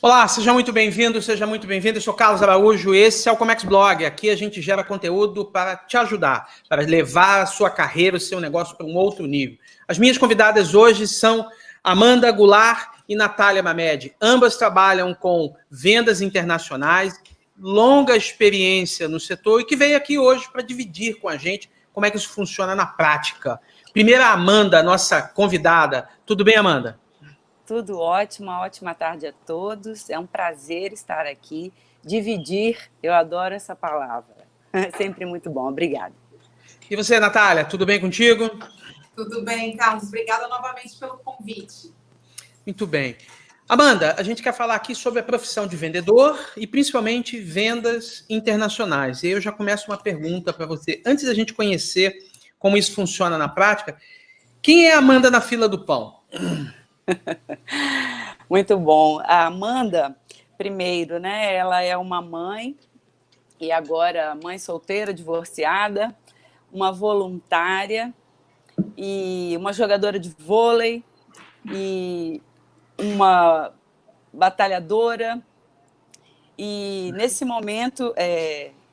Olá, seja muito bem-vindo, seja muito bem-vindo. Eu sou Carlos Araújo, esse é o Comex Blog. Aqui a gente gera conteúdo para te ajudar, para levar a sua carreira, o seu negócio para um outro nível. As minhas convidadas hoje são Amanda Goulart e Natália Mamed. Ambas trabalham com vendas internacionais, longa experiência no setor e que veio aqui hoje para dividir com a gente como é que isso funciona na prática. Primeiro, a Amanda, nossa convidada. Tudo bem, Amanda? Tudo ótimo, uma ótima tarde a todos. É um prazer estar aqui, dividir, eu adoro essa palavra. É sempre muito bom, obrigada. E você, Natália, tudo bem contigo? Tudo bem, Carlos. Obrigada novamente pelo convite. Muito bem. Amanda, a gente quer falar aqui sobre a profissão de vendedor e principalmente vendas internacionais. E eu já começo uma pergunta para você. Antes da gente conhecer como isso funciona na prática, quem é a Amanda na fila do pão? Muito bom. A Amanda, primeiro, né? Ela é uma mãe e agora mãe solteira, divorciada, uma voluntária e uma jogadora de vôlei e uma batalhadora. E nesse momento,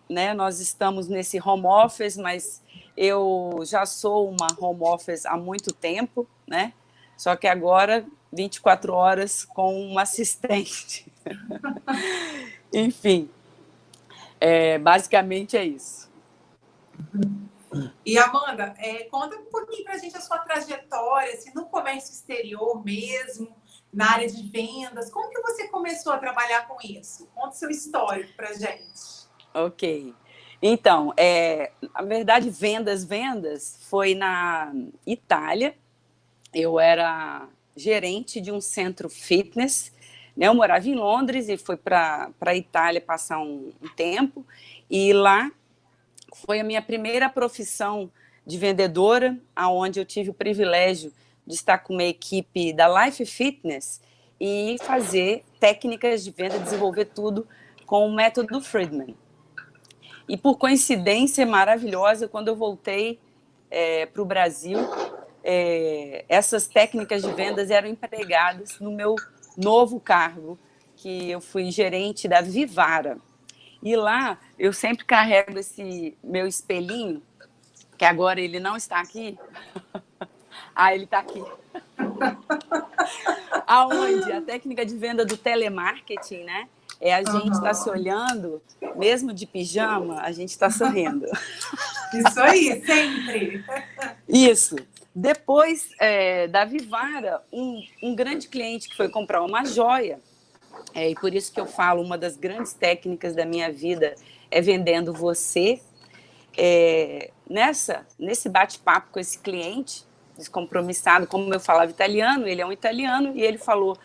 né, nós estamos nesse home office, mas eu já sou uma home office há muito tempo, né? Só que agora, 24 horas com um assistente. Enfim, basicamente é isso. E, Amanda, conta um pouquinho para a gente a sua trajetória, assim, no comércio exterior mesmo, na área de vendas. Como que você começou a trabalhar com isso? Conta o seu histórico para a gente. Ok. Então, na verdade, vendas foi na Itália. Eu era gerente de um centro fitness, né? Eu morava em Londres e fui para a Itália passar um tempo, e lá foi a minha primeira profissão de vendedora, aonde eu tive o privilégio de estar com uma equipe da Life Fitness e fazer técnicas de venda, desenvolver tudo com o método Friedman. E por coincidência maravilhosa, quando eu voltei para o Brasil, essas técnicas de vendas eram empregadas no meu novo cargo, que eu fui gerente da Vivara. E lá eu sempre carrego esse meu espelhinho, que agora ele não está aqui. Ah, ele está aqui. Aonde a técnica de venda do telemarketing, né? A gente está se olhando, mesmo de pijama, a gente está sorrindo. Isso aí, sempre. Isso. Depois da Vivara, um grande cliente que foi comprar uma joia, e por isso que eu falo, uma das grandes técnicas da minha vida é vendendo você. Nesse bate-papo com esse cliente, descompromissado, como eu falava italiano, ele é um italiano, e ele falou: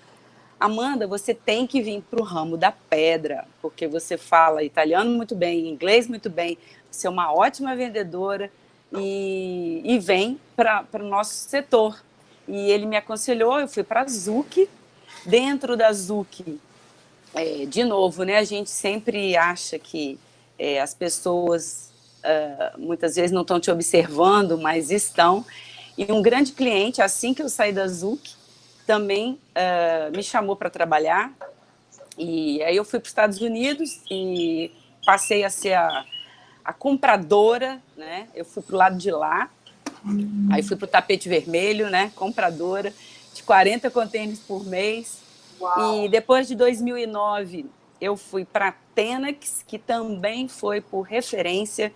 Amanda, você tem que vir para o ramo da pedra, porque você fala italiano muito bem, inglês muito bem, você é uma ótima vendedora e vem para o nosso setor. E ele me aconselhou, eu fui para a Zucchi. Dentro da Zucchi, de novo, né, a gente sempre acha que as pessoas muitas vezes não estão te observando, mas estão. E um grande cliente, assim que eu saí da Zucchi, também me chamou para trabalhar, e aí eu fui para os Estados Unidos e passei a ser a compradora, né? Eu fui para o lado de lá, aí fui para o tapete vermelho, né? Compradora de 40 contêineres por mês. Uau. E depois de 2009 eu fui para a Tenax, que também foi por referência,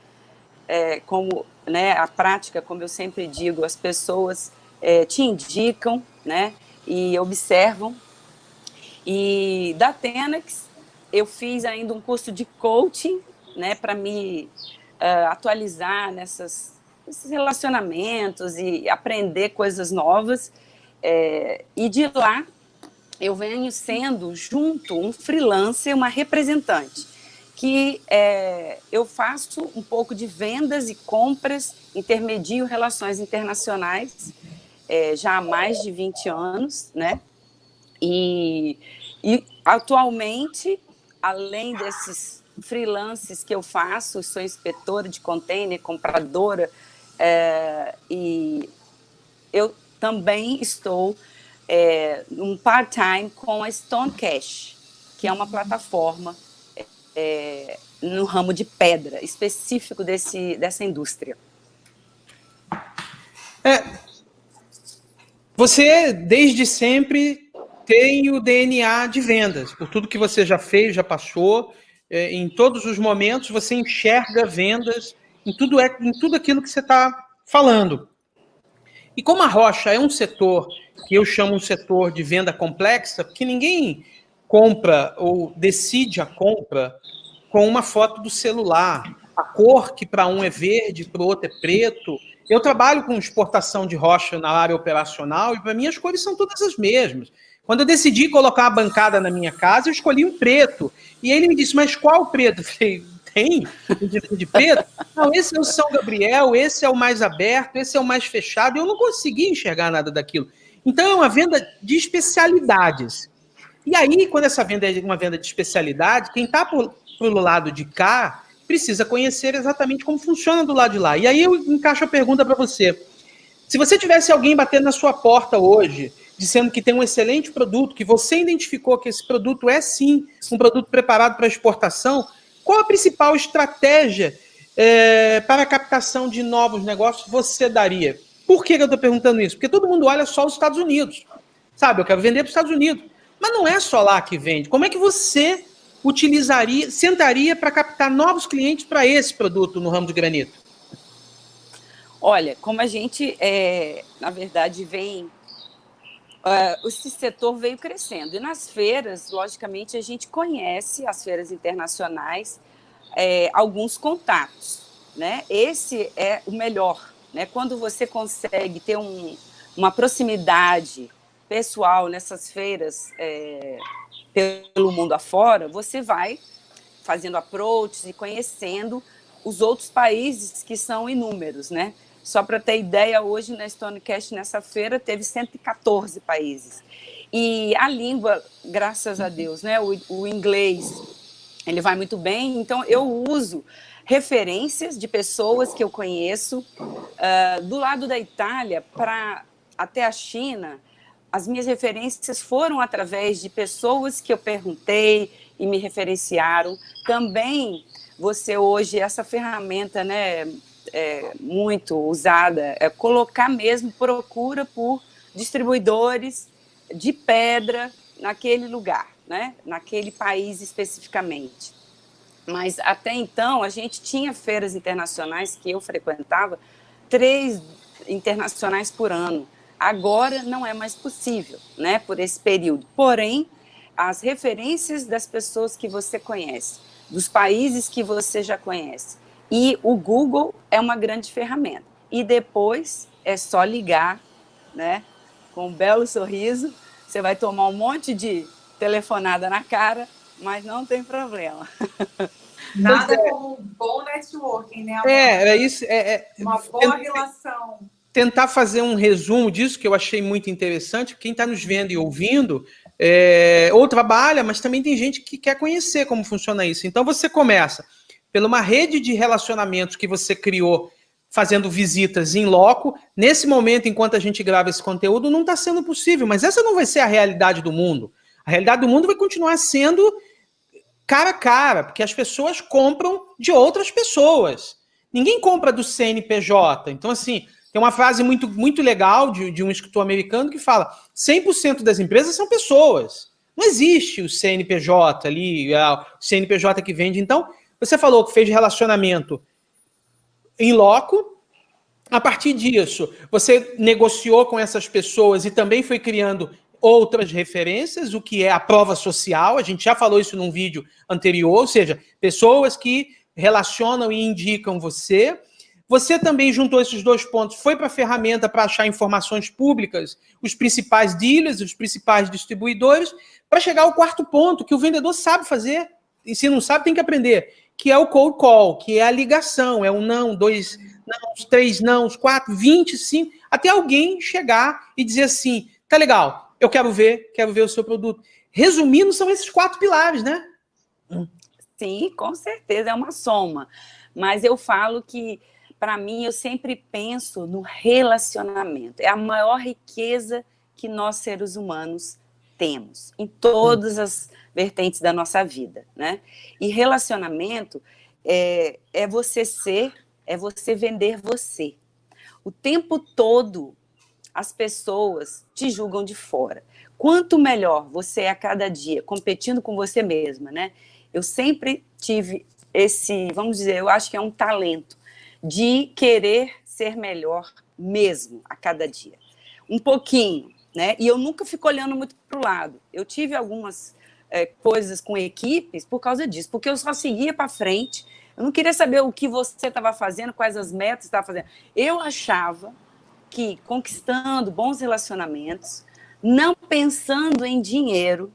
como, né, a prática, como eu sempre digo, as pessoas te indicam, né? E observam. E da Tenax eu fiz ainda um curso de coaching, né, para me atualizar nesses relacionamentos e aprender coisas novas. E de lá eu venho sendo junto um freelancer, uma representante, que eu faço um pouco de vendas e compras, intermedio relações internacionais, já há mais de 20 anos, né? E atualmente, além desses freelances que eu faço, sou inspetora de container, compradora, e eu também estou um part-time com a Stone Cash. que é uma plataforma no ramo de pedra, específico dessa indústria. Você, desde sempre, tem o DNA de vendas. Por tudo que você já fez, já passou, em todos os momentos você enxerga vendas em tudo aquilo que você está falando. E como a Rocha é um setor que eu chamo um setor de venda complexa, porque ninguém compra ou decide a compra com uma foto do celular. A cor que para um é verde, para o outro é preto. Eu trabalho com exportação de rocha na área operacional e para mim as cores são todas as mesmas. Quando eu decidi colocar a bancada na minha casa, eu escolhi um preto. E aí ele me disse, mas qual preto? Eu falei, tem um tipo de preto? Não, esse é o São Gabriel, esse é o mais aberto, esse é o mais fechado. Eu não consegui enxergar nada daquilo. Então é uma venda de especialidades. E aí, quando essa venda é uma venda de especialidade, quem está pelo lado de cá precisa conhecer exatamente como funciona do lado de lá. E aí eu encaixo a pergunta para você. Se você tivesse alguém batendo na sua porta hoje, dizendo que tem um excelente produto, que você identificou que esse produto é sim um produto preparado para exportação, qual a principal estratégia para a captação de novos negócios você daria? Por que eu estou perguntando isso? Porque todo mundo olha só os Estados Unidos. Sabe, eu quero vender para os Estados Unidos. Mas não é só lá que vende. Como é que você sentaria para captar novos clientes para esse produto no ramo de granito? Olha, como a gente, na verdade, esse setor veio crescendo. E nas feiras, logicamente, a gente conhece as feiras internacionais, alguns contatos, né? Esse é o melhor, né? Quando você consegue ter uma proximidade pessoal nessas feiras pelo mundo afora, você vai fazendo approaches e conhecendo os outros países que são inúmeros, né? Só para ter ideia, hoje na Stonecast, nessa feira, teve 114 países. E a língua, graças a Deus, né? O inglês, ele vai muito bem, então eu uso referências de pessoas que eu conheço. Do lado da Itália, até a China, as minhas referências foram através de pessoas que eu perguntei e me referenciaram. Também você hoje, essa ferramenta, né, muito usada, é colocar mesmo procura por distribuidores de pedra naquele lugar, né, naquele país especificamente. Mas até então a gente tinha feiras internacionais que eu frequentava, 3 internacionais por ano. Agora não é mais possível, né, por esse período. Porém, as referências das pessoas que você conhece, dos países que você já conhece, e o Google é uma grande ferramenta. E depois é só ligar, né, com um belo sorriso. Você vai tomar um monte de telefonada na cara, mas não tem problema. Nada como um bom networking, né? Isso. Uma boa relação. Tentar fazer um resumo disso, que eu achei muito interessante. Quem está nos vendo e ouvindo, ou trabalha, mas também tem gente que quer conhecer como funciona isso. Então, você começa pela uma rede de relacionamentos que você criou fazendo visitas em loco. Nesse momento, enquanto a gente grava esse conteúdo, não está sendo possível, mas essa não vai ser a realidade do mundo. A realidade do mundo vai continuar sendo cara a cara, porque as pessoas compram de outras pessoas. Ninguém compra do CNPJ. Então, assim, tem uma frase muito, muito legal de um escritor americano que fala 100% das empresas são pessoas. Não existe o CNPJ ali, o CNPJ que vende. Então, você falou que fez relacionamento em loco. A partir disso, você negociou com essas pessoas e também foi criando outras referências, o que é a prova social. A gente já falou isso num vídeo anterior, ou seja, pessoas que relacionam e indicam você. Você também juntou esses 2 pontos, foi para a ferramenta para achar informações públicas, os principais dealers, os principais distribuidores, para chegar ao 4º ponto, que o vendedor sabe fazer, e se não sabe, tem que aprender, que é o cold call, que é a ligação, é um não, 2 não, 3 não, 4, 25, até alguém chegar e dizer assim, tá legal, eu quero ver o seu produto. Resumindo, são esses 4 pilares, né? Sim, com certeza, é uma soma. Mas eu falo que, para mim, eu sempre penso no relacionamento. É a maior riqueza que nós, seres humanos, temos, em todas as vertentes da nossa vida, né? E relacionamento é você vender você. O tempo todo as pessoas te julgam de fora. Quanto melhor você é a cada dia, competindo com você mesma, né? Eu sempre tive esse, vamos dizer, eu acho que é um talento de querer ser melhor mesmo a cada dia. Um pouquinho, né? E eu nunca fico olhando muito para o lado. Eu tive algumas coisas com equipes por causa disso, porque eu só seguia para frente. Eu não queria saber o que você estava fazendo, quais as metas você estava fazendo. Eu achava que conquistando bons relacionamentos, não pensando em dinheiro,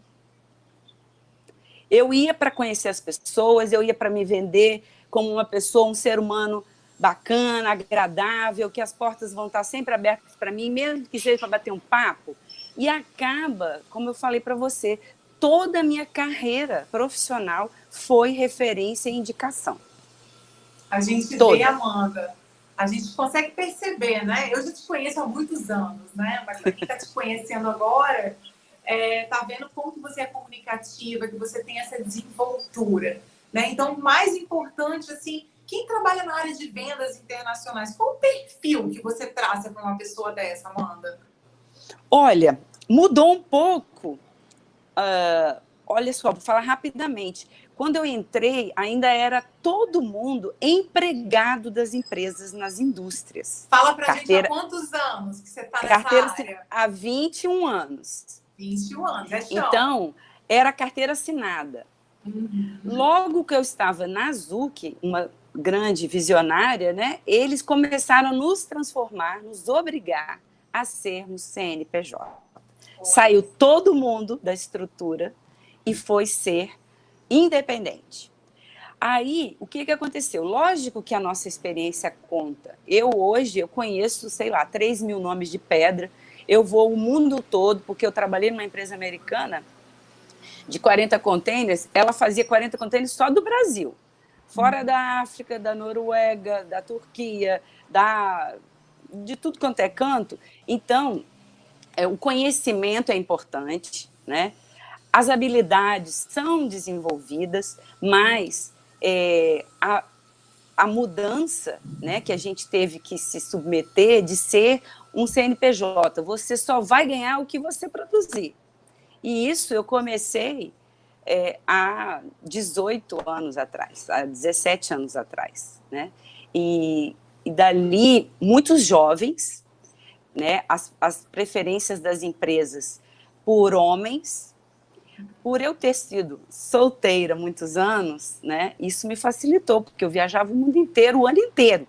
eu ia para conhecer as pessoas, eu ia para me vender como uma pessoa, um ser humano bacana, agradável, que as portas vão estar sempre abertas para mim, mesmo que seja para bater um papo. E acaba, como eu falei para você, toda a minha carreira profissional foi referência e indicação. A gente toda. vê, Amanda, a gente consegue perceber, né? Eu já te conheço há muitos anos, né? Mas para quem está te conhecendo agora, tá vendo como que você é comunicativa, que você tem essa desenvoltura, né? Então, o mais importante, assim, quem trabalha na área de vendas internacionais, qual o perfil que você traça para uma pessoa dessa, Amanda? Olha, mudou um pouco. Olha só, vou falar rapidamente. Quando eu entrei, ainda era todo mundo empregado das empresas nas indústrias. Fala pra gente há quantos anos que você está nessa área? Há 21 anos. 21 anos, é show. Então, era carteira assinada. Logo que eu estava na Zuc, uma grande visionária, né, eles começaram a nos transformar, nos obrigar a sermos CNPJ. Saiu todo mundo da estrutura e foi ser independente. Aí, o que aconteceu? Lógico que a nossa experiência conta. Hoje, eu conheço, 3 mil nomes de pedra. Eu vou o mundo todo, porque eu trabalhei numa empresa americana de 40 containers. Ela fazia 40 containers só do Brasil. Fora da África, da Noruega, da Turquia, de tudo quanto é canto. Então, o conhecimento é importante, né? As habilidades são desenvolvidas, mas a mudança, né, que a gente teve que se submeter de ser um CNPJ, você só vai ganhar o que você produzir. E isso eu comecei há 18 anos atrás, há 17 anos atrás, né? E dali, muitos jovens, né, as preferências das empresas por homens. Por eu ter sido solteira há muitos anos, né, isso me facilitou, porque eu viajava o mundo inteiro, o ano inteiro.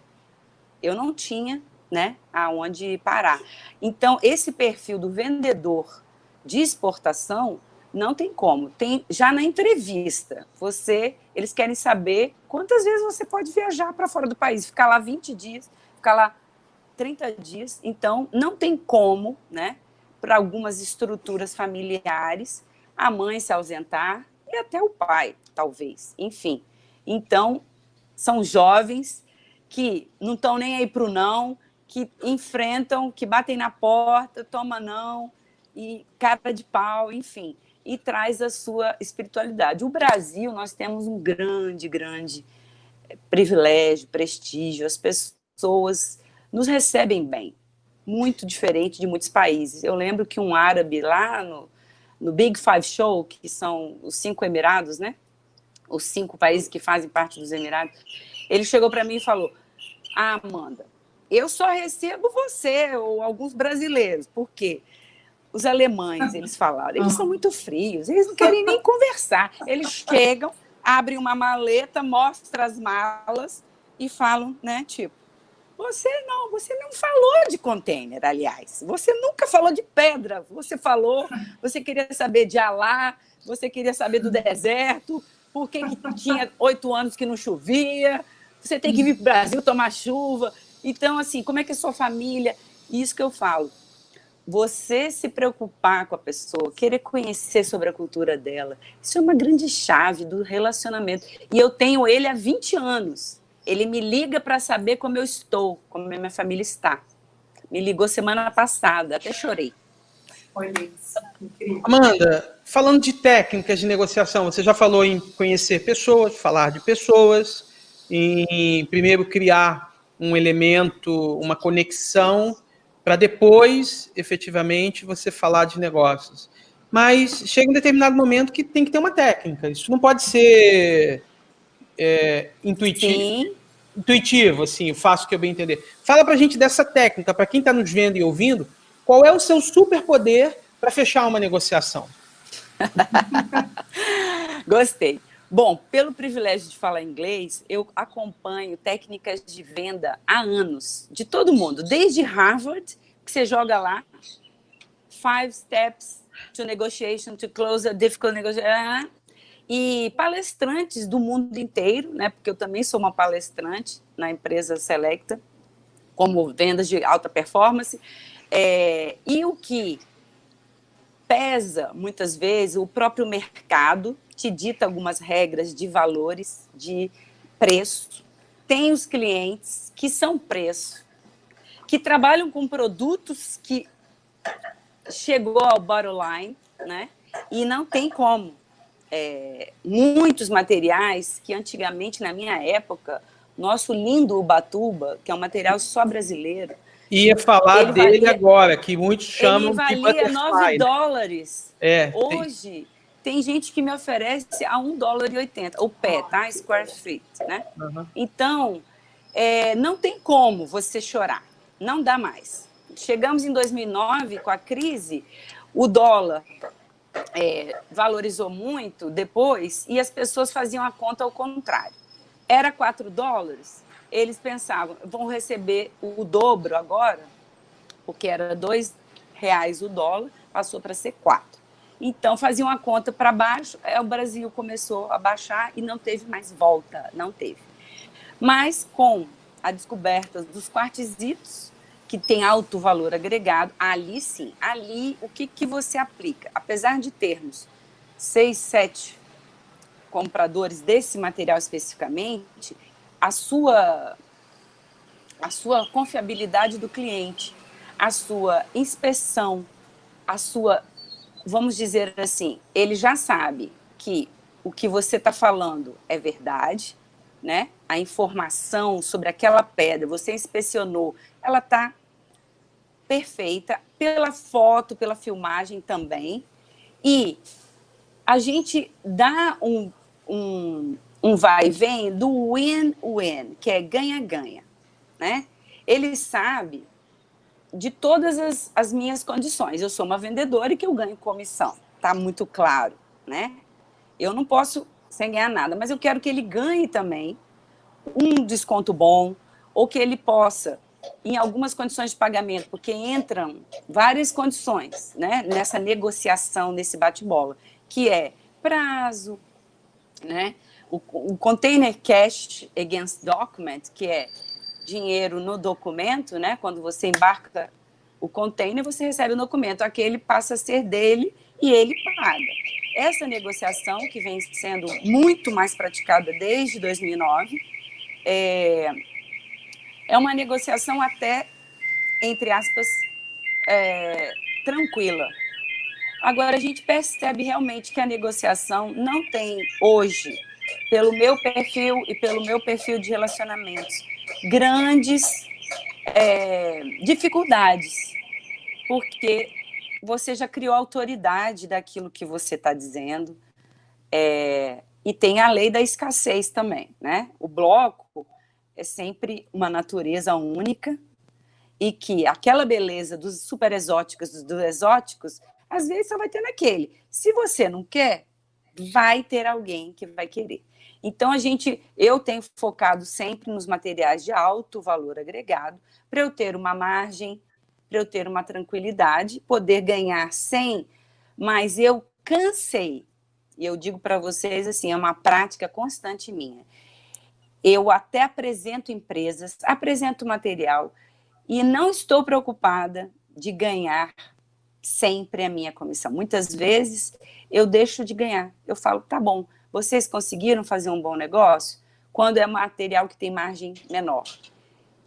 Eu não tinha, né, aonde parar. Então, esse perfil do vendedor de exportação não tem como. Tem já na entrevista. Eles querem saber quantas vezes você pode viajar para fora do país, ficar lá 20 dias, ficar lá 30 dias. Então, não tem como, né, para algumas estruturas familiares, a mãe se ausentar e até o pai, talvez. Enfim, então, são jovens que não estão nem aí para o não, que enfrentam, que batem na porta, toma não, e cara de pau, enfim, e traz a sua espiritualidade. O Brasil, nós temos um grande privilégio, prestígio, as pessoas nos recebem bem, muito diferente de muitos países. Eu lembro que um árabe lá no Big Five Show, que são os 5 Emirados, né? Os 5 países que fazem parte dos Emirados, ele chegou para mim e falou: Amanda, eu só recebo você ou alguns brasileiros, porque os alemães, eles falaram, eles são muito frios, eles não querem nem conversar. Eles chegam, abrem uma maleta, mostram as malas e falam, né, tipo, você não falou de container, aliás. Você nunca falou de pedra. Você queria saber de Alá, você queria saber do deserto, por que tinha 8 anos que não chovia, você tem que vir para o Brasil tomar chuva. Então, assim, como é que é a sua família? Isso que eu falo. Você se preocupar com a pessoa, querer conhecer sobre a cultura dela, isso é uma grande chave do relacionamento. E eu tenho ele há 20 anos. Ele me liga para saber como eu estou, como a minha família está. Me ligou semana passada, até chorei. Olha isso, incrível. Amanda, falando de técnicas de negociação, você já falou em conhecer pessoas, falar de pessoas, em primeiro criar um elemento, uma conexão, para depois, efetivamente, você falar de negócios. Mas chega um determinado momento que tem que ter uma técnica. Isso não pode ser intuitivo, assim, fácil que eu bem entender. Fala para a gente dessa técnica, para quem está nos vendo e ouvindo, qual é o seu superpoder para fechar uma negociação? Gostei. Bom, pelo privilégio de falar inglês, eu acompanho técnicas de venda há anos, de todo mundo, desde Harvard, que você joga lá, 5 steps to negotiation, to close a difficult negotiation, e palestrantes do mundo inteiro, né? Porque eu também sou uma palestrante na empresa Selecta, como vendas de alta performance, e o que pesa, muitas vezes, o próprio mercado te dita algumas regras de valores, de preço. Tem os clientes que são preço, que trabalham com produtos que chegou ao bottom line, né? E não tem como. Muitos materiais que antigamente, na minha época, nosso lindo Ubatuba, que é um material só brasileiro, ia falar dele agora, que muitos chamam de butterfly. $9. Hoje, tem gente que me oferece a $1,80 o pé, tá? Square feet, né? Uhum. Então, não tem como você chorar. Não dá mais. Chegamos em 2009, com a crise, o dólar valorizou muito depois e as pessoas faziam a conta ao contrário. Era $4, eles pensavam, vão receber o dobro agora, porque era R$2 o dólar, passou para ser 4. Então, faziam a conta para baixo, o Brasil começou a baixar e não teve mais volta, não teve. Mas com a descoberta dos quartzitos, que tem alto valor agregado, ali sim, ali o que você aplica? Apesar de termos 6, 7 compradores desse material especificamente, a sua confiabilidade do cliente, a sua inspeção, a sua, vamos dizer assim, ele já sabe que o que você está falando é verdade, né? A informação sobre aquela pedra, você inspecionou, ela está perfeita, pela foto, pela filmagem também, e a gente dá um vai e vem do win-win, que é ganha-ganha, né? Ele sabe de todas as minhas condições. Eu sou uma vendedora e que eu ganho comissão, tá muito claro, né? Eu não posso sem ganhar nada, mas eu quero que ele ganhe também um desconto bom, ou que ele possa, em algumas condições de pagamento, porque entram várias condições, né, nessa negociação, nesse bate-bola, que é prazo, né, o container cash against document, que é dinheiro no documento, né, quando você embarca o container, você recebe o documento, aquele passa a ser dele e ele paga. Essa negociação, que vem sendo muito mais praticada desde 2009, é uma negociação até, entre aspas, tranquila. Agora, a gente percebe realmente que a negociação não tem hoje, pelo meu perfil e pelo meu perfil de relacionamentos, grandes dificuldades, porque você já criou autoridade daquilo que você está dizendo, e tem a lei da escassez também, né? O bloco é sempre uma natureza única e que aquela beleza dos super exóticos, dos exóticos, às vezes só vai ter naquele. Se você não quer, vai ter alguém que vai querer. Então, eu tenho focado sempre nos materiais de alto valor agregado, para eu ter uma margem, para eu ter uma tranquilidade, poder ganhar 100, mas eu cansei. E eu digo para vocês, assim, é uma prática constante minha. Eu até apresento empresas, apresento material, e não estou preocupada de ganhar sempre a minha comissão. Muitas vezes eu deixo de ganhar. Eu falo, tá bom, vocês conseguiram fazer um bom negócio? Quando é material que tem margem menor.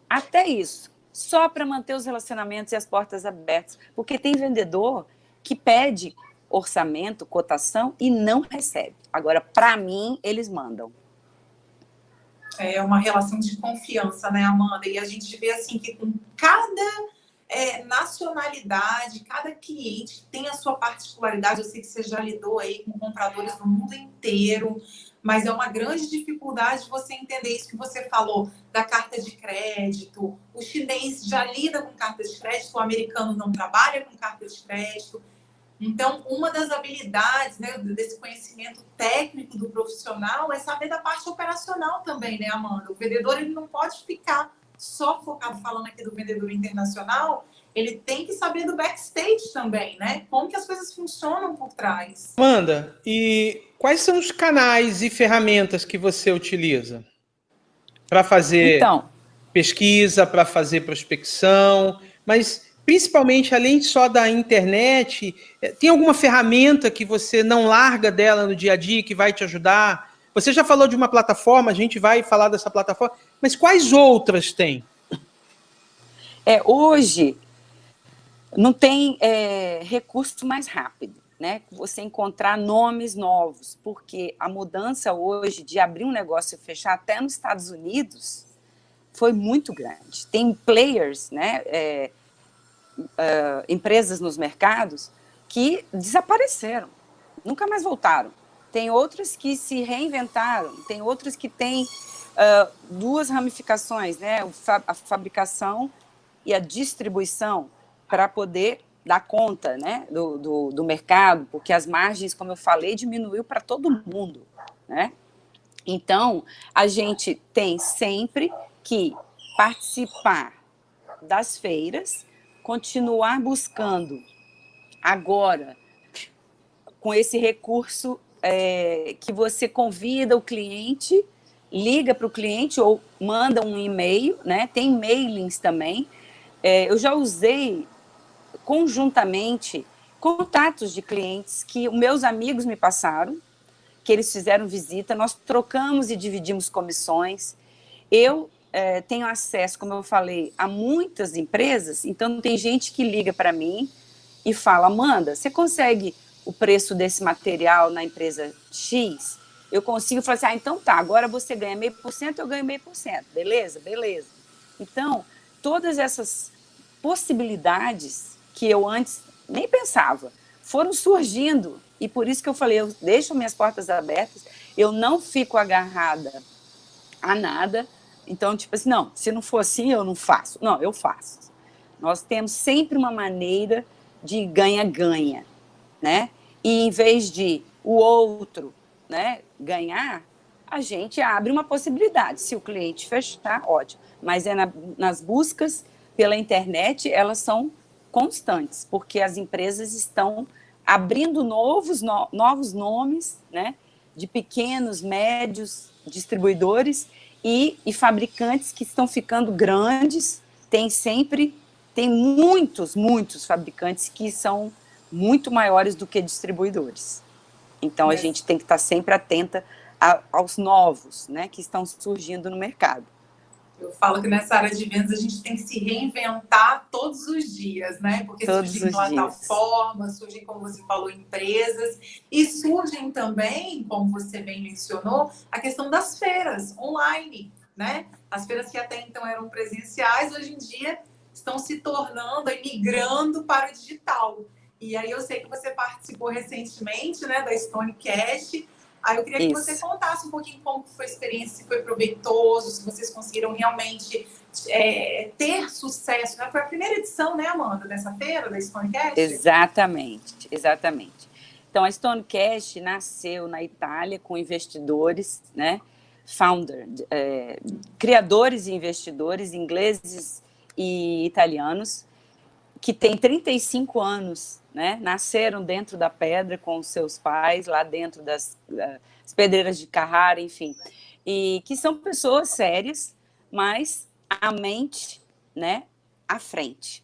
Até isso, só para manter os relacionamentos e as portas abertas. Porque tem vendedor que pede orçamento, cotação e não recebe. Agora, para mim, eles mandam. É uma relação de confiança, né, Amanda? E a gente vê assim que com cada nacionalidade, cada cliente tem a sua particularidade. Eu sei que você já lidou aí com compradores do mundo inteiro, mas é uma grande dificuldade você entender isso que você falou da carta de crédito. O chinês já lida com carta de crédito, o americano não trabalha com carta de crédito. Então, uma das habilidades, né, desse conhecimento técnico do profissional é saber da parte operacional também, né, Amanda? O vendedor ele não pode ficar só focado, falando aqui do vendedor internacional, ele tem que saber do backstage também, né? Como que as coisas funcionam por trás. Amanda, e quais são os canais e ferramentas que você utiliza para fazer pesquisa, para fazer prospecção, mas principalmente, além só da internet, tem alguma ferramenta que você não larga dela no dia a dia, que vai te ajudar? Você já falou de uma plataforma, a gente vai falar dessa plataforma, mas quais outras tem? Hoje, não tem recurso mais rápido, né? Você encontrar nomes novos, porque a mudança hoje de abrir um negócio e fechar até nos Estados Unidos foi muito grande. Tem players, né? Empresas nos mercados que desapareceram, nunca mais voltaram. Tem outras que se reinventaram, tem outras que têm duas ramificações, né? A fabricação e a distribuição, para poder dar conta, né, do mercado, porque as margens, como eu falei, diminuiu para todo mundo, né? Então, a gente tem sempre que participar das feiras, continuar buscando agora, com esse recurso que você convida o cliente, liga para o cliente ou manda um e-mail, né? Tem mailings também. Eu já usei conjuntamente contatos de clientes que meus amigos me passaram, que eles fizeram visita, nós trocamos e dividimos comissões. Eu tenho acesso, como eu falei, a muitas empresas, então tem gente que liga para mim e fala, Amanda, você consegue o preço desse material na empresa X? Eu consigo falar assim, então tá, agora você ganha 0,5%, eu ganho 0,5%, beleza? Beleza. Então, todas essas possibilidades que eu antes nem pensava, foram surgindo, e por isso que eu falei, eu deixo minhas portas abertas, eu não fico agarrada a nada. Então, tipo assim, não, se não for assim, eu não faço. Não, eu faço. Nós temos sempre uma maneira de ganha-ganha, né? E em vez de o outro, né, ganhar, a gente abre uma possibilidade. Se o cliente fechar, ótimo. Mas nas buscas pela internet, elas são constantes, porque as empresas estão abrindo novos nomes, né, de pequenos, médios distribuidores e fabricantes que estão ficando grandes. Tem muitos fabricantes que são muito maiores do que distribuidores. Então, a gente tem que estar sempre atenta aos novos, né, que estão surgindo no mercado. Eu falo que nessa área de vendas a gente tem que se reinventar todos os dias, né? Porque surgem plataformas, surgem, como você falou, empresas, e surgem também, como você bem mencionou, a questão das feiras online, né? As feiras que até então eram presenciais, hoje em dia estão se tornando, migrando para o digital. E aí eu sei que você participou recentemente, né, da Stonecast. Aí eu queria que você contasse um pouquinho como foi a experiência, se foi proveitoso, se vocês conseguiram realmente ter sucesso. Foi a primeira edição, né, Amanda, dessa feira, da Stonecast? Exatamente. Então, a Stonecast nasceu na Itália com investidores, né, criadores e investidores ingleses e italianos, que têm 35 anos, né? Nasceram dentro da pedra com os seus pais, lá dentro das pedreiras de Carrara, enfim. E que são pessoas sérias, mas a mente, né, à frente.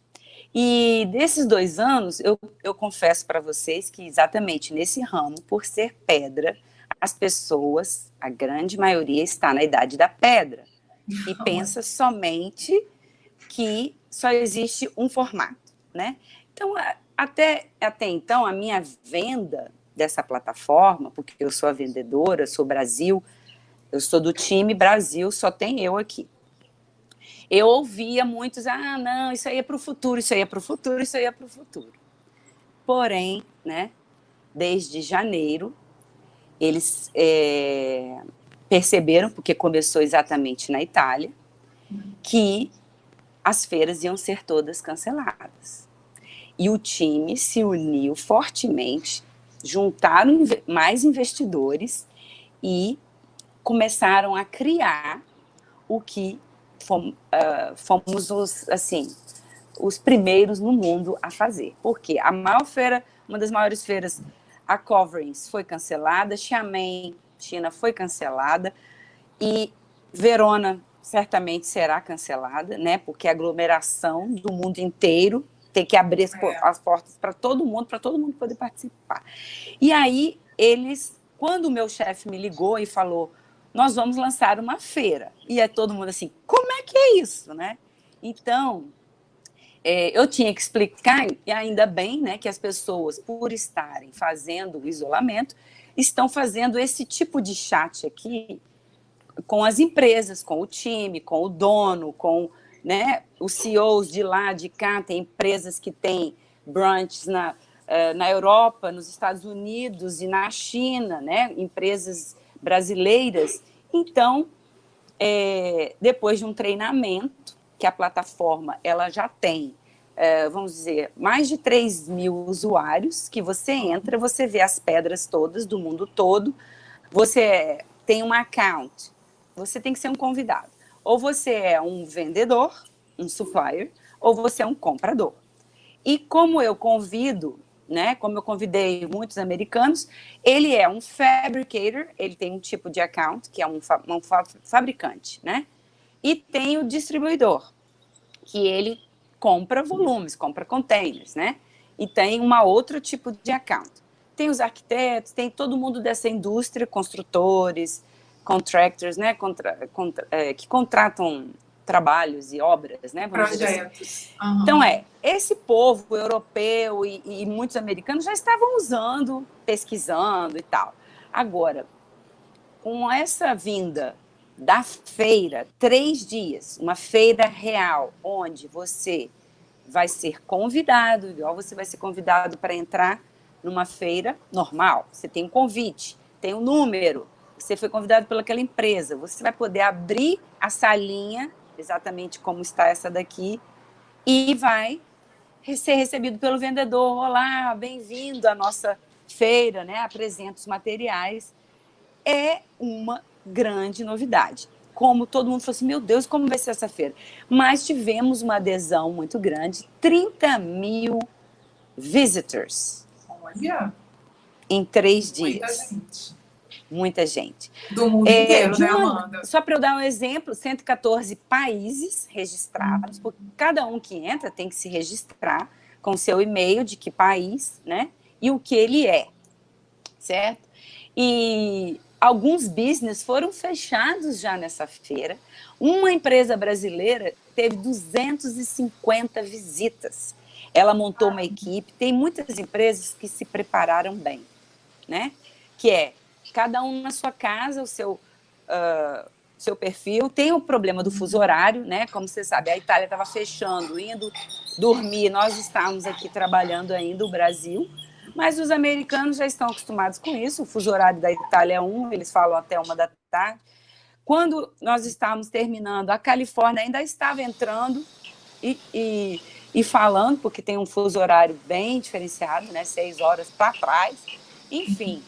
E desses 2 anos, eu confesso para vocês que exatamente nesse ramo, por ser pedra, as pessoas, a grande maioria, está na idade da pedra. E pensa somente que só existe um formato, né? Então, Até então, a minha venda dessa plataforma, porque eu sou a vendedora, sou Brasil, eu sou do time Brasil, só tem eu aqui. Eu ouvia muitos, não, isso aí é para o futuro, isso aí é para o futuro, isso aí é para o futuro. Porém, né, desde janeiro, eles perceberam, porque começou exatamente na Itália, que as feiras iam ser todas canceladas. E o time se uniu fortemente, juntaram mais investidores e começaram a criar o que fomos os primeiros no mundo a fazer. Porque a maior feira, uma das maiores feiras, a Conference, foi cancelada, Xiamen, China, foi cancelada, e Verona certamente será cancelada, né? Porque a aglomeração do mundo inteiro tem que abrir as portas para todo mundo poder participar. E aí, quando o meu chefe me ligou e falou, nós vamos lançar uma feira. E é todo mundo assim, como é que é isso, né? Então, eu tinha que explicar, e ainda bem, né, que as pessoas, por estarem fazendo o isolamento, estão fazendo esse tipo de chat aqui com as empresas, com o time, com o dono, com, né, os CEOs de lá, de cá. Tem empresas que têm brunches na Europa, nos Estados Unidos e na China, né, empresas brasileiras. Então, depois de um treinamento, que a plataforma ela já tem, vamos dizer, mais de 3.000 usuários, que você entra, você vê as pedras todas do mundo todo, você tem um account, você tem que ser um convidado. Ou você é um vendedor, um supplier, ou você é um comprador. E como eu convido, né, como eu convidei muitos americanos, ele é um fabricator, ele tem um tipo de account, que é um fabricante, né? E tem o distribuidor, que ele compra volumes, compra containers, né? E tem outro tipo de account. Tem os arquitetos, tem todo mundo dessa indústria, construtores, contractors, né? Que contratam trabalhos e obras, né? Projetos. Assim. Uhum. Então, esse povo europeu e muitos americanos já estavam usando, pesquisando e tal. Agora, com essa vinda da feira, 3 dias, uma feira real, onde você vai ser convidado, igual você vai ser convidado para entrar numa feira normal. Você tem um convite, tem um número, você foi convidado pelaquela empresa, você vai poder abrir a salinha, exatamente como está essa daqui, e vai ser recebido pelo vendedor. Olá, bem-vindo à nossa feira, né? Apresenta os materiais. É uma grande novidade. Como todo mundo falou assim, meu Deus, como vai ser essa feira? Mas tivemos uma adesão muito grande, 30.000 visitors. Olha! Em 3 dias. Muita gente. Muita gente. Do mundo inteiro, né, Amanda? Só para eu dar um exemplo, 114 países registrados, porque cada um que entra tem que se registrar com seu e-mail de que país, né? E o que ele é, certo? E alguns business foram fechados já nessa feira. Uma empresa brasileira teve 250 visitas. Ela montou uma equipe. Tem muitas empresas que se prepararam bem, né? Que é cada um na sua casa, o seu perfil. Tem o problema do fuso horário, né? Como você sabe, a Itália estava fechando, indo dormir. Nós estávamos aqui trabalhando ainda, o Brasil. Mas os americanos já estão acostumados com isso. O fuso horário da Itália é 1, eles falam até 1 da tarde. Quando nós estávamos terminando, a Califórnia ainda estava entrando e falando, porque tem um fuso horário bem diferenciado, né? 6 horas para trás. Enfim,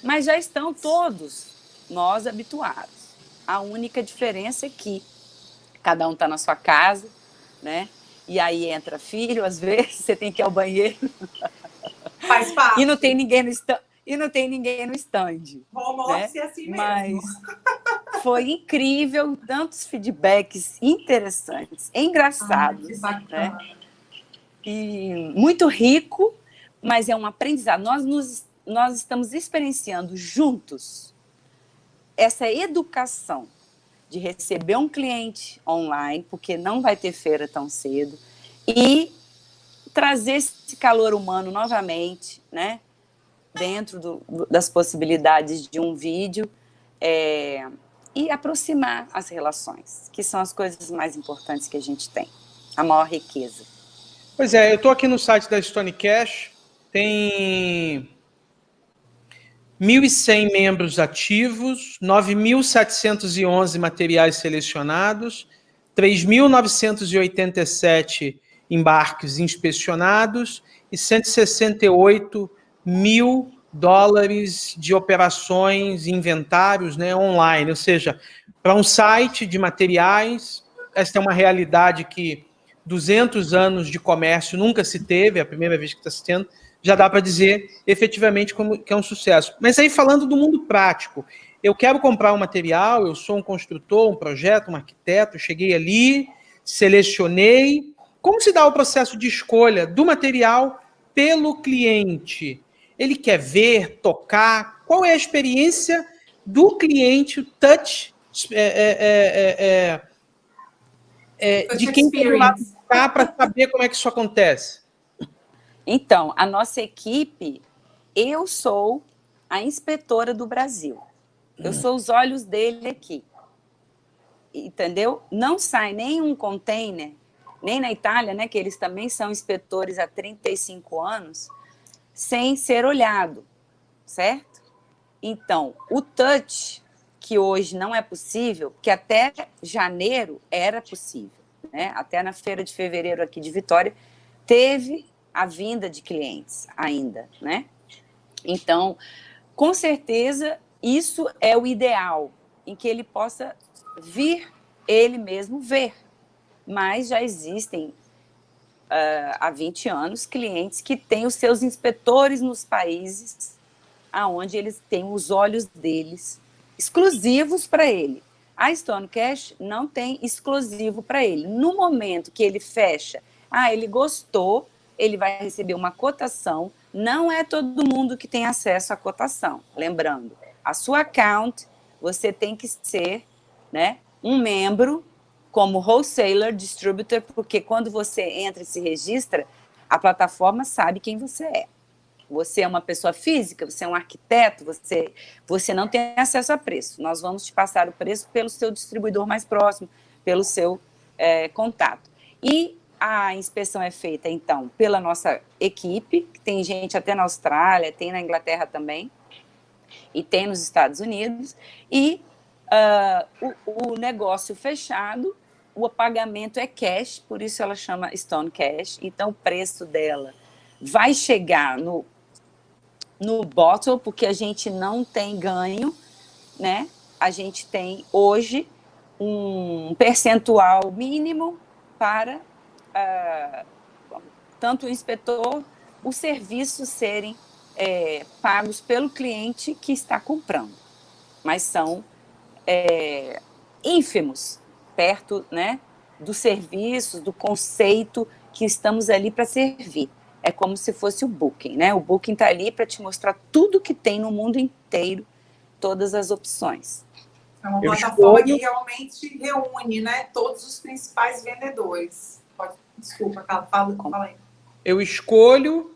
mas já estão todos nós habituados. A única diferença é que cada um está na sua casa, né? E aí entra filho, às vezes você tem que ir ao banheiro. Faz parte. E não tem ninguém no stand. Home office é assim mesmo. Mas foi incrível, tantos feedbacks interessantes, engraçados, que bacana. Né? E muito rico, mas é um aprendizado. Nós estamos experienciando juntos essa educação de receber um cliente online, porque não vai ter feira tão cedo, e trazer esse calor humano novamente, né? Dentro das possibilidades de um vídeo, e aproximar as relações, que são as coisas mais importantes que a gente tem, a maior riqueza. Pois é, eu estou aqui no site da Stone Cash, tem 1.100 membros ativos, 9.711 materiais selecionados, 3.987 embarques inspecionados e 168 mil dólares de operações, inventários, né, online. Ou seja, para um site de materiais, esta é uma realidade que 200 anos de comércio nunca se teve, é a primeira vez que está se tendo, já dá para dizer efetivamente que é um sucesso. Mas aí, falando do mundo prático, eu quero comprar um material, eu sou um construtor, um projeto, um arquiteto, cheguei ali, selecionei. Como se dá o processo de escolha do material pelo cliente? Ele quer ver, tocar? Qual é a experiência do cliente, o touch, de quem tem lá para saber como é que isso acontece? Então, a nossa equipe, eu sou a inspetora do Brasil. Eu sou os olhos dele aqui. Entendeu? Não sai nenhum container, nem na Itália, né, que eles também são inspetores há 35 anos, sem ser olhado, certo? Então, o touch, que hoje não é possível, que até janeiro era possível, né? Até na feira de fevereiro aqui de Vitória, teve a vinda de clientes ainda, né? Então, com certeza, isso é o ideal, em que ele possa vir ele mesmo ver. Mas já existem, há 20 anos, clientes que têm os seus inspetores nos países onde eles têm os olhos deles exclusivos para ele. A Stone Cash não tem exclusivo para ele. No momento que ele fecha, ele gostou, ele vai receber uma cotação. Não é todo mundo que tem acesso à cotação. Lembrando, a sua account, você tem que ser, né, um membro como wholesaler, distributor, porque quando você entra e se registra, a plataforma sabe quem você é. Você é uma pessoa física, você é um arquiteto, você não tem acesso a preço. Nós vamos te passar o preço pelo seu distribuidor mais próximo, pelo seu contato. E a inspeção é feita, então, pela nossa equipe, que tem gente até na Austrália, tem na Inglaterra também, e tem nos Estados Unidos, e o negócio fechado, o pagamento é cash, por isso ela chama Stone Cash, então o preço dela vai chegar no bottle, porque a gente não tem ganho, né? A gente tem hoje um percentual mínimo para tanto o inspetor, os serviços serem pagos pelo cliente que está comprando, mas são ínfimos, perto, né, dos serviços, do conceito que estamos ali para servir. É como se fosse o Booking, né? O Booking está ali para te mostrar tudo que tem no mundo inteiro, todas as opções. É uma plataforma que realmente reúne, né, todos os principais vendedores. Desculpa, fala aí. Eu escolho,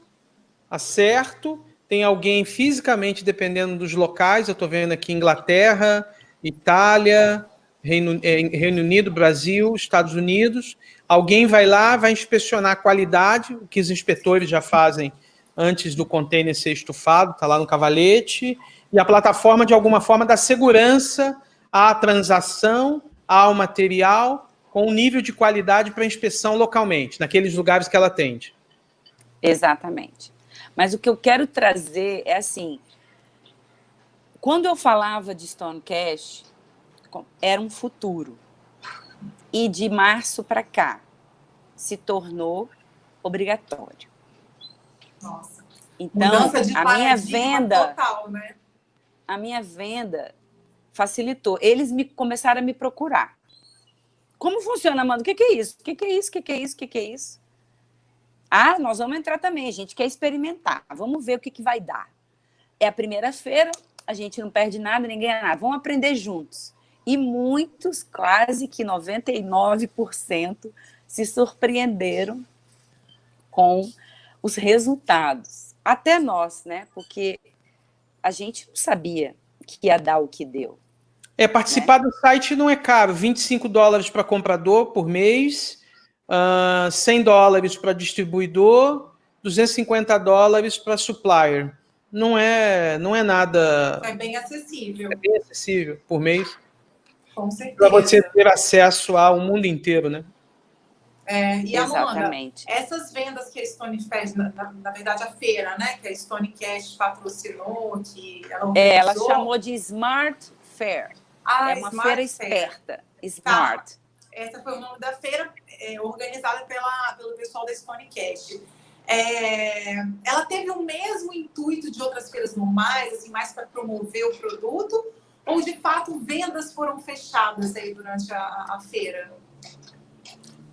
acerto, tem alguém fisicamente, dependendo dos locais, eu estou vendo aqui Inglaterra, Itália, Reino Unido, Brasil, Estados Unidos. Alguém vai lá, vai inspecionar a qualidade, o que os inspetores já fazem antes do container ser estufado, está lá no cavalete, e a plataforma, de alguma forma, dá segurança à transação, ao material, com um nível de qualidade para inspeção localmente, naqueles lugares que ela atende. Exatamente. Mas o que eu quero trazer é assim, quando eu falava de Stone Cash, era um futuro. E de março para cá, se tornou obrigatório. Nossa. Então, mudança de paradigma total, né? A minha venda facilitou. Eles começaram a me procurar. Como funciona, Amanda? O que é isso? O que é isso? O que é isso? O que é isso? Nós vamos entrar também, a gente quer experimentar. Vamos ver o que vai dar. É a primeira feira, a gente não perde nada, ninguém ganha nada. Vamos aprender juntos. E muitos, quase que 99%, se surpreenderam com os resultados. Até nós, né? Porque a gente não sabia que ia dar o que deu. Participar do site não é caro, $25 para comprador por mês, $100 para distribuidor, $250 para supplier. Não é nada... É bem acessível. É bem acessível por mês. Com certeza. Para você ter acesso ao mundo inteiro, né? E exatamente. Amanda, essas vendas que a Stone fez, na verdade a feira, né, que a Stone Cash patrocinou, que ela organizou... Ela chamou de Smart Fair. É uma Smart feira esperta. Smart. Tá. Essa foi o nome da feira, organizada pelo pessoal da Stone Cash. Ela teve o mesmo intuito de outras feiras normais, assim, mais para promover o produto, ou de fato vendas foram fechadas aí durante a feira?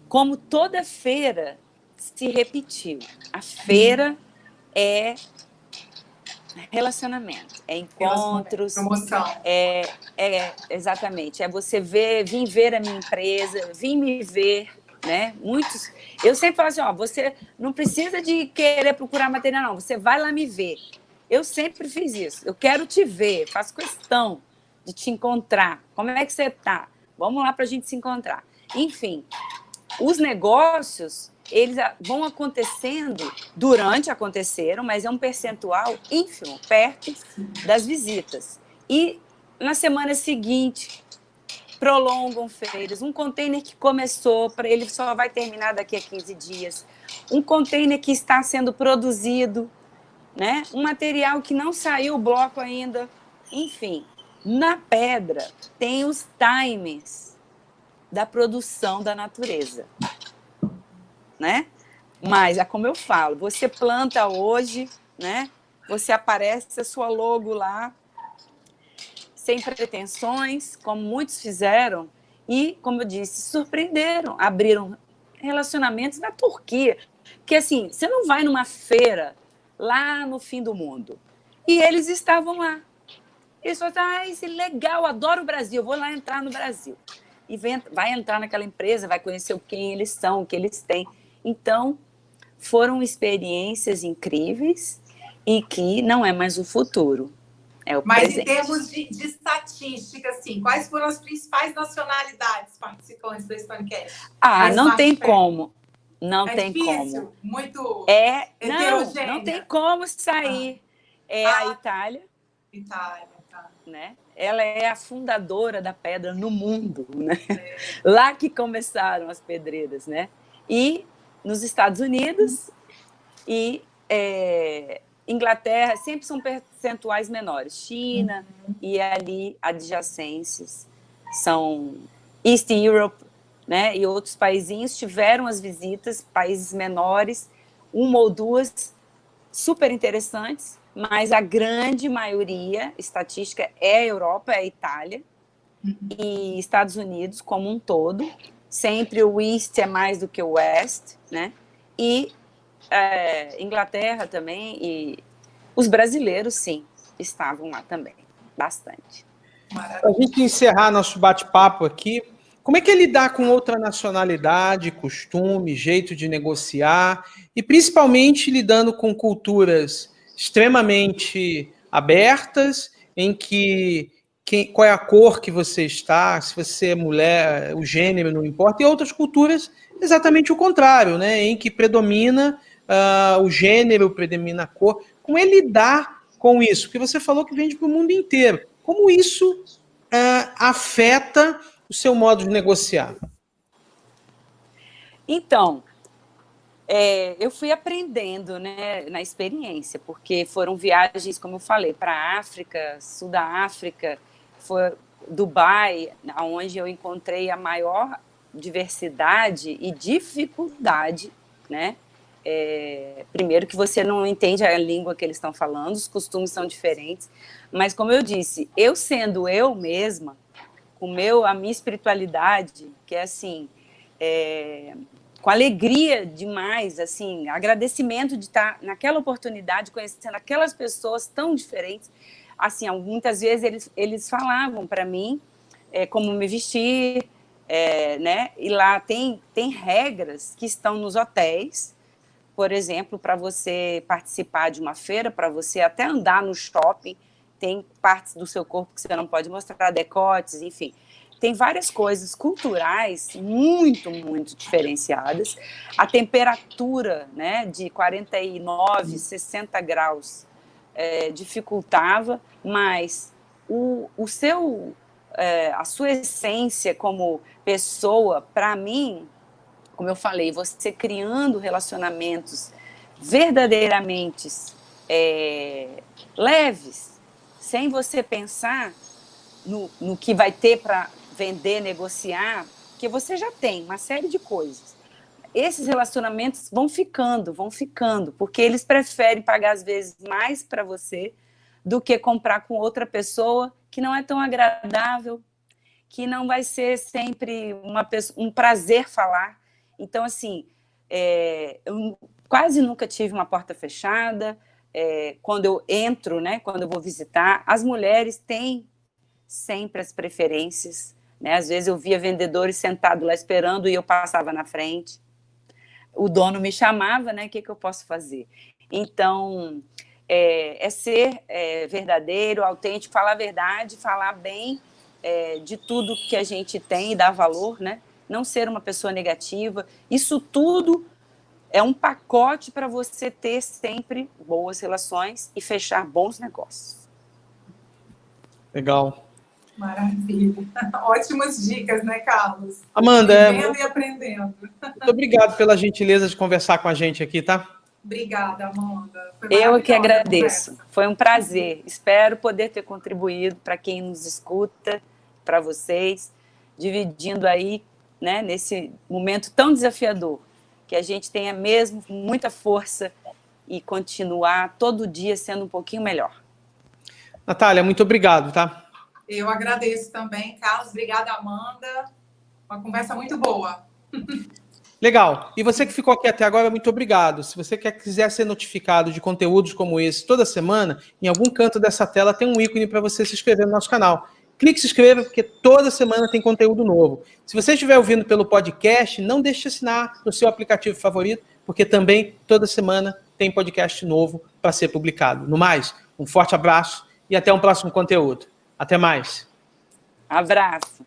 Como toda feira se repetiu. A feira é relacionamento, é encontros, promoção. Exatamente, é você vir ver a minha empresa, vir me ver, né? Muitos, eu sempre falo assim, você não precisa de querer procurar material, não, você vai lá me ver. Eu sempre fiz isso, eu quero te ver, faço questão de te encontrar. Como é que você está? Vamos lá para a gente se encontrar. Enfim, os negócios, eles vão acontecendo, aconteceram, mas é um percentual ínfimo, perto das visitas. E na semana seguinte, prolongam feiras. Um container que começou, ele só vai terminar daqui a 15 dias. Um container que está sendo produzido, né? Um material que não saiu o bloco ainda. Enfim, na pedra tem os timings da produção da natureza, né? Mas é como eu falo, você planta hoje, né? Você aparece a sua logo lá, sem pretensões, como muitos fizeram, e, como eu disse, surpreenderam, abriram relacionamentos na Turquia, que assim, você não vai numa feira lá no fim do mundo, e eles estavam lá. Eles falaram, isso é legal, adoro o Brasil, vou lá entrar no Brasil. E vai entrar naquela empresa, vai conhecer quem eles são, o que eles têm. Então, foram experiências incríveis e que não é mais o futuro, é o presente. Em termos de estatística, assim, quais foram as principais nacionalidades participantes da Stone Cash? Não tem como. Não tem difícil, como. Muito heterogênea. Não tem como sair. A Itália. Itália, tá. Né? Ela é a fundadora da pedra no mundo, né? Lá que começaram as pedreiras, né? E nos Estados Unidos e Inglaterra sempre são percentuais menores. China e ali adjacências são East Europe, né? E outros países tiveram as visitas, países menores, uma ou duas super interessantes, mas a grande maioria estatística é a Europa, é a Itália e Estados Unidos como um todo. Sempre o East é mais do que o West, né? E Inglaterra também, e os brasileiros, sim, estavam lá também, bastante. Para a gente encerrar nosso bate-papo aqui, como é que é lidar com outra nacionalidade, costume, jeito de negociar, e principalmente lidando com culturas extremamente abertas, em que qual é a cor que você está, se você é mulher, o gênero não importa, e outras culturas exatamente o contrário, né, em que predomina o gênero, predomina a cor. Como é lidar com isso? Porque você falou que vende para o mundo inteiro. Como isso afeta o seu modo de negociar? Então, eu fui aprendendo, né, na experiência, porque foram viagens, como eu falei, para a África, Sul da África, foi Dubai, onde eu encontrei a maior diversidade e dificuldade, né? Primeiro que você não entende a língua que eles estão falando, os costumes são diferentes, mas como eu disse, eu sendo eu mesma, a minha espiritualidade, que é assim, com alegria demais, assim, agradecimento de estar naquela oportunidade, conhecendo aquelas pessoas tão diferentes, assim, muitas vezes eles falavam para mim como me vestir, né? E lá tem regras que estão nos hotéis, por exemplo, para você participar de uma feira, para você até andar no shopping, tem partes do seu corpo que você não pode mostrar, decotes, enfim. Tem várias coisas culturais muito, muito diferenciadas. A temperatura, né, de 49, 60 graus dificultava, mas a sua essência como pessoa, para mim, como eu falei, você criando relacionamentos verdadeiramente leves, sem você pensar no que vai ter para vender, negociar, porque você já tem uma série de coisas. Esses relacionamentos vão ficando, porque eles preferem pagar, às vezes, mais para você do que comprar com outra pessoa que não é tão agradável, que não vai ser sempre um prazer falar. Então, assim, eu quase nunca tive uma porta fechada. Quando eu entro, né, quando eu vou visitar, as mulheres têm sempre as preferências, né? Às vezes eu via vendedores sentados lá esperando e eu passava na frente. O dono me chamava, né? O que eu posso fazer? Então, ser verdadeiro, autêntico, falar a verdade, falar bem de tudo que a gente tem e dar valor, né? Não ser uma pessoa negativa. Isso tudo é um pacote para você ter sempre boas relações e fechar bons negócios. Legal. Maravilha. Ótimas dicas, né, Carlos? Amanda, vivendo e aprendendo. Muito obrigado pela gentileza de conversar com a gente aqui, tá? Obrigada, Amanda. Eu que agradeço. Foi um prazer. Espero poder ter contribuído para quem nos escuta, para vocês, dividindo aí, né, nesse momento tão desafiador, que a gente tenha mesmo muita força e continuar todo dia sendo um pouquinho melhor. Natália, muito obrigado, tá? Eu agradeço também, Carlos. Obrigada, Amanda. Uma conversa muito boa. Legal. E você que ficou aqui até agora, muito obrigado. Se você quiser ser notificado de conteúdos como esse toda semana, em algum canto dessa tela tem um ícone para você se inscrever no nosso canal. Clique e se inscreva, porque toda semana tem conteúdo novo. Se você estiver ouvindo pelo podcast, não deixe de assinar no seu aplicativo favorito, porque também toda semana tem podcast novo para ser publicado. No mais, um forte abraço e até um próximo conteúdo. Até mais. Abraço.